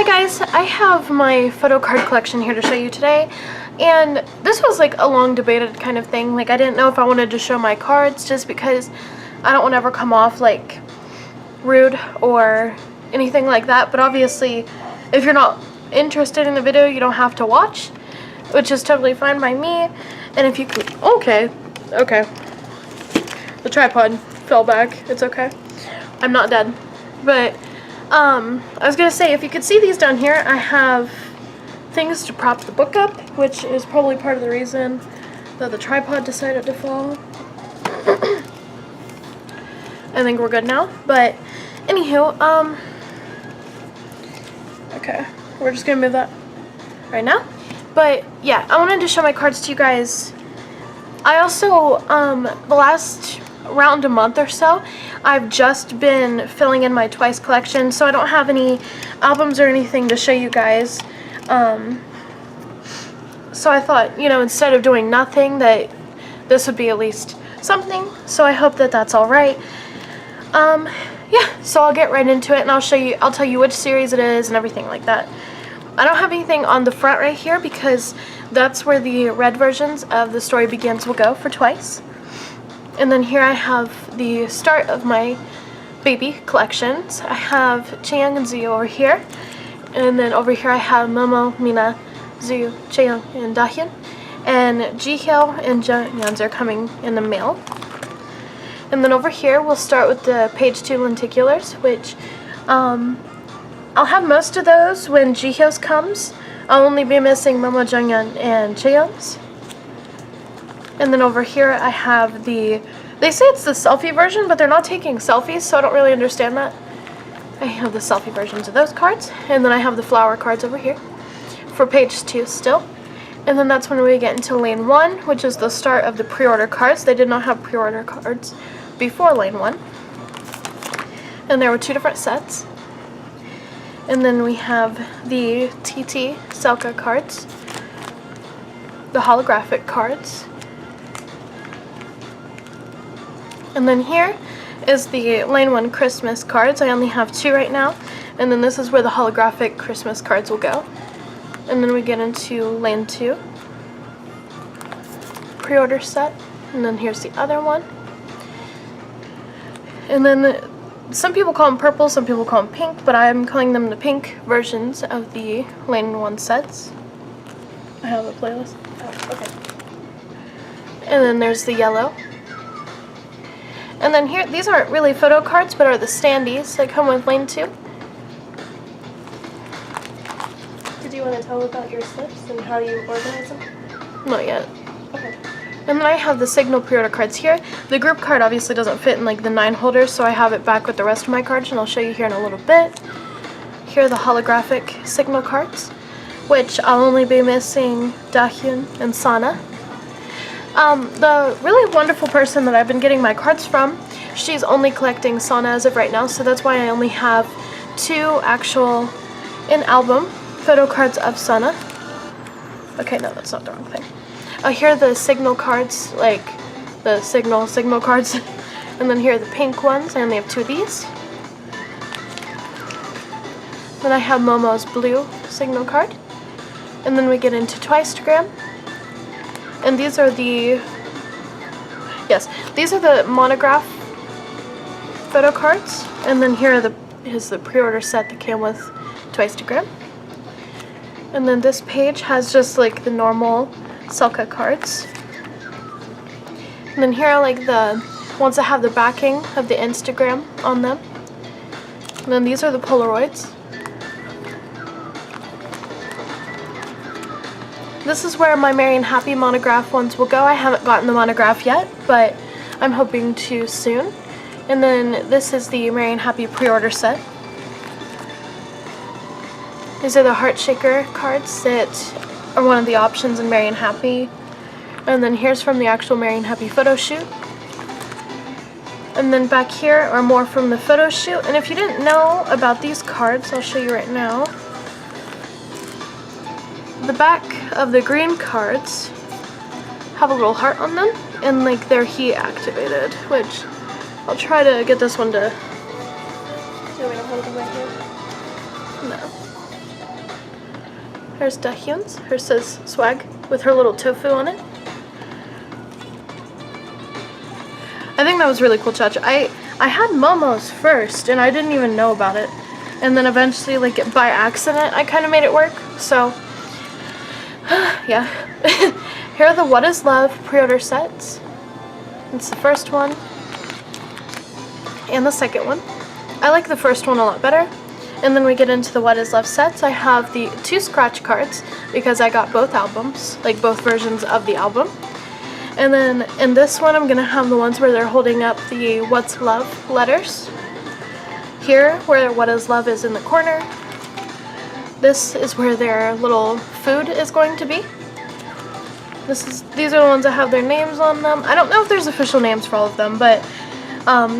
Hi guys, I have my photo card collection here to show you today, and this was like a long debated kind of thing. Like I didn't know if I wanted to show my cards just because I don't want to ever come off like rude or anything like that, but obviously if you're not interested in the video you don't have to watch, which is totally fine by me. And if you could, okay, the tripod fell back, it's okay, I'm not dead. But I was gonna say, if you could see these down here, I have things to prop the book up, which is probably part of the reason that the tripod decided to fall. I think we're good now, but anywho, okay, we're just gonna move that right now. But yeah, I wanted to show my cards to you guys. I also, the last around a month or so, I've just been filling in my Twice collection, so I don't have any albums or anything to show you guys. So I thought, you know, instead of doing nothing, that this would be at least something. So I hope that that's all right. Yeah, so I'll get right into it and I'll tell you which series it is and everything like that. I don't have anything on the front right here because that's where the red versions of The Story Begins will go for Twice. And then here I have the start of my baby collections. I have Chaeyoung and Ziyu over here. And then over here I have Momo, Mina, Ziyu, Chaeyoung, and Dahyun. And Jihyo and Jeonyeon are coming in the mail. And then over here we'll start with the page 2 lenticulars, which I'll have most of those when Jihyo's comes. I'll only be missing Momo, Jeonyeon, and Chaeyoung's. And then over here I have they say it's the selfie version, but they're not taking selfies, so I don't really understand that. I have the selfie versions of those cards. And then I have the flower cards over here for page 2 still. And then that's when we get into lane 1, which is the start of the pre-order cards. They did not have pre-order cards before lane 1. And there were 2 different sets. And then we have the TT Selka cards, the holographic cards. And then here is the lane 1 Christmas cards. I only have 2 right now. And then this is where the holographic Christmas cards will go. And then we get into lane 2, pre-order set. And then here's the other one. And then some people call them purple, some people call them pink, but I'm calling them the pink versions of the lane 1 sets. I have a playlist. Oh, okay. And then there's the yellow. And then here, these aren't really photo cards, but are the standees that come with lane 2. Did you want to tell about your slips and how you organize them? Not yet. Okay. And then I have the signal pre-order cards here. The group card obviously doesn't fit in like the 9 holders, so I have it back with the rest of my cards, and I'll show you here in a little bit. Here are the holographic signal cards, which I'll only be missing Dahyun and Sana. The really wonderful person that I've been getting my cards from, she's only collecting Sana as of right now, so that's why I only have 2 actual in-album photo cards of Sana. Okay, no, that's not the wrong thing. Here are the signal cards, like the signal cards. And then here are the pink ones. I only have 2 of these. Then I have Momo's blue signal card. And then we get into Twicegram. And these are the monograph photo cards. And then here is the pre-order set that came with Twicegram. And then this page has just like the normal Selka cards. And then here are like the ones that have the backing of the Instagram on them. And then these are the Polaroids. This is where my Merry and Happy monograph ones will go. I haven't gotten the monograph yet, but I'm hoping to soon. And then this is the Merry and Happy pre-order set. These are the Heart Shaker cards that are one of the options in Merry and Happy. And then here's from the actual Merry and Happy photo shoot. And then back here are more from the photo shoot. And if you didn't know about these cards, I'll show you right now. The back of the green cards have a little heart on them, and like they're heat activated, which I'll try to get this one to. Do you want me to hold them right here? No. There's Dahyun's. Hers says swag with her little tofu on it. I think that was really cool touch. I had Momo's first and I didn't even know about it. And then eventually, like by accident, I kind of made it work. So, yeah. Here are the What Is Love pre-order sets. It's the first one and the second one. I like the first one a lot better. And then we get into the What Is Love sets. I have the 2 scratch cards because I got both albums, like both versions of the album. And then in this one, I'm going to have the ones where they're holding up the What's Love letters. Here, where What Is Love is in the corner. This is where their little food is going to be. These are the ones that have their names on them. I don't know if there's official names for all of them, but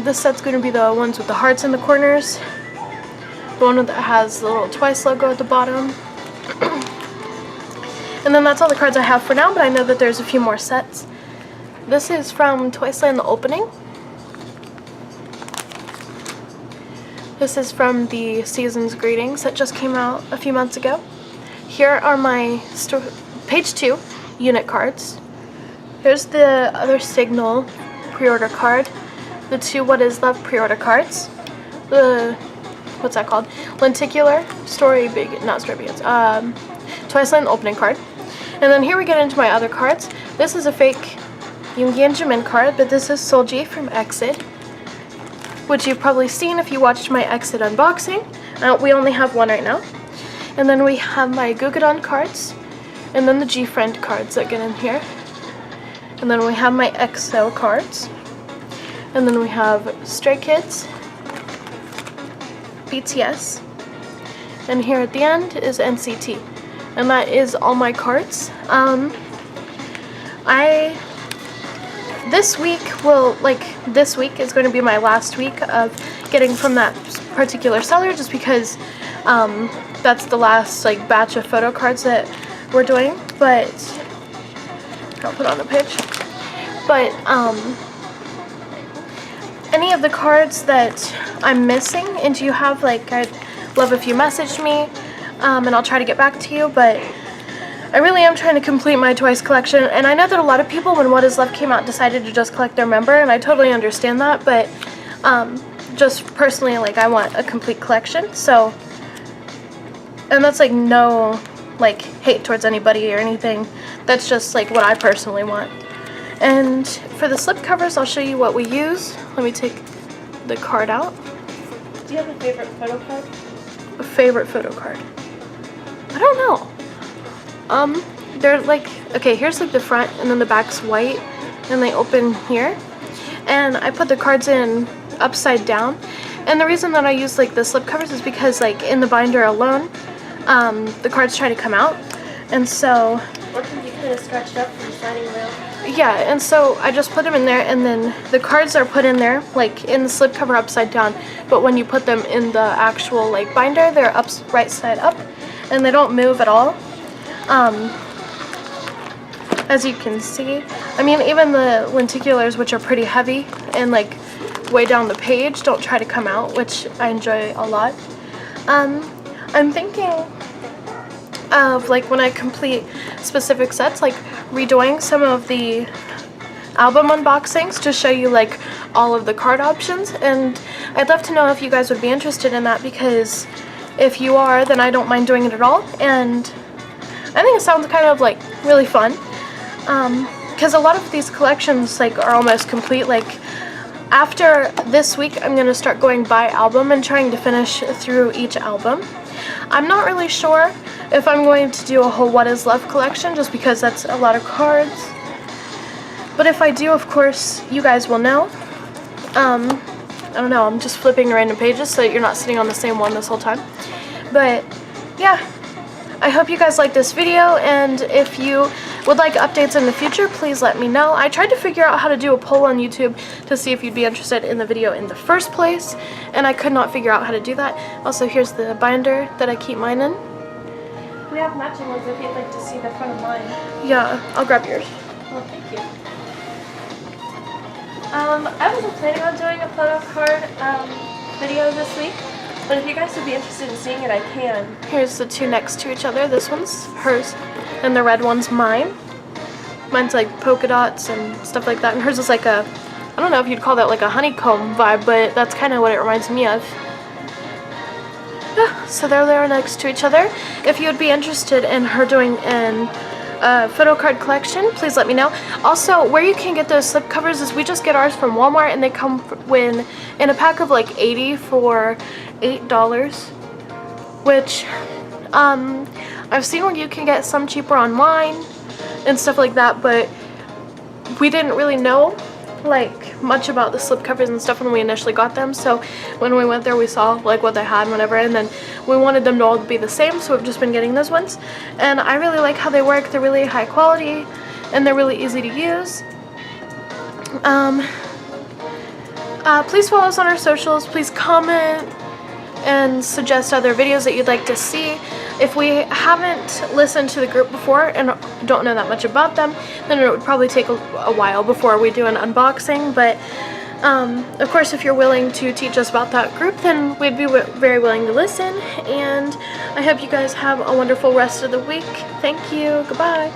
this set's going to be the ones with the hearts in the corners. The one that has the little Twice logo at the bottom. And then that's all the cards I have for now, but I know that there's a few more sets. This is from Twice Land The Opening. This is from the Season's Greetings that just came out a few months ago. Here are my page 2 unit cards. Here's the other Signal pre-order card. The 2 What Is Love pre-order cards. The, what's that called? Lenticular Twice Land Opening card. And then here we get into my other cards. This is a fake Yoongi and Jimin card, but this is Solji from Exit, which you've probably seen if you watched my Exit unboxing. We only have one right now. And then we have my Gugadon cards, and then the G-Friend cards that get in here. And then we have my EXO cards. And then we have Stray Kids, BTS, and here at the end is NCT. And that is all my cards. This week is going to be my last week of getting from that particular seller, just because that's the last batch of photo cards that we're doing. But I'll put on the page. But any of the cards that I'm missing and you have, I'd love if you messaged me, and I'll try to get back to you. But I really am trying to complete my Twice collection, and I know that a lot of people, when What Is Love came out, decided to just collect their member, and I totally understand that, but just personally, I want a complete collection. So, and that's no hate towards anybody or anything. That's just what I personally want. And for the slip covers, I'll show you what we use. Let me take the card out. Do you have a favorite photo card? A favorite photo card? I don't know. They're okay, here's the front, and then the back's white, and they open here. And I put the cards in upside down. And the reason that I use the slip covers is because in the binder alone, the cards try to come out. And so, or can you kind of stretch it up from sliding around? Yeah, and so I just put them in there, and then the cards are put in there, in the slip cover upside down. But when you put them in the actual binder, they're right side up, and they don't move at all. As you can see, I mean, even the lenticulars, which are pretty heavy and way down the page, don't try to come out, which I enjoy a lot. I'm thinking of when I complete specific sets, redoing some of the album unboxings to show you all of the card options. And I'd love to know if you guys would be interested in that, because if you are, then I don't mind doing it at all. And I think it sounds kind of really fun, because a lot of these collections are almost complete. After this week, I'm gonna start going by album and trying to finish through each album. I'm not really sure if I'm going to do a whole What Is Love collection, just because that's a lot of cards. But if I do, of course, you guys will know. I don't know, I'm just flipping random pages so that you're not sitting on the same one this whole time. But yeah, I hope you guys like this video, and if you would like updates in the future, please let me know. I tried to figure out how to do a poll on YouTube to see if you'd be interested in the video in the first place, and I could not figure out how to do that. Also, here's the binder that I keep mine in. We have matching ones if you'd like to see the front of mine. Yeah, I'll grab yours. Well, thank you. I wasn't planning on doing a photo card video this week, But if you guys would be interested in seeing it, I can. Here's the two next to each other. This one's hers, and the red one's mine. Mine's like polka dots and stuff like that, and hers is like a, I don't know if you'd call that like a honeycomb vibe, but that's kind of what it reminds me of. Yeah, so they're next to each other. If you would be interested in her doing an Photocard collection, please let me know. Also, where you can get those slip covers is we just get ours from Walmart, and they come in a pack of like 80 for $8, which I've seen where you can get some cheaper online and stuff like that, but we didn't really know like much about the slip covers and stuff when we initially got them, so when we went there we saw like what they had and whatever, and then we wanted them to all be the same, so we've just been getting those ones, and I really like how they work. They're really high quality and they're really easy to use. Please follow us on our socials, please comment and suggest other videos that you'd like to see. If we haven't listened to the group before and don't know that much about them, then it would probably take a while before we do an unboxing, but of course if you're willing to teach us about that group, then we'd be very willing to listen, and I hope you guys have a wonderful rest of the week. Thank you. Goodbye.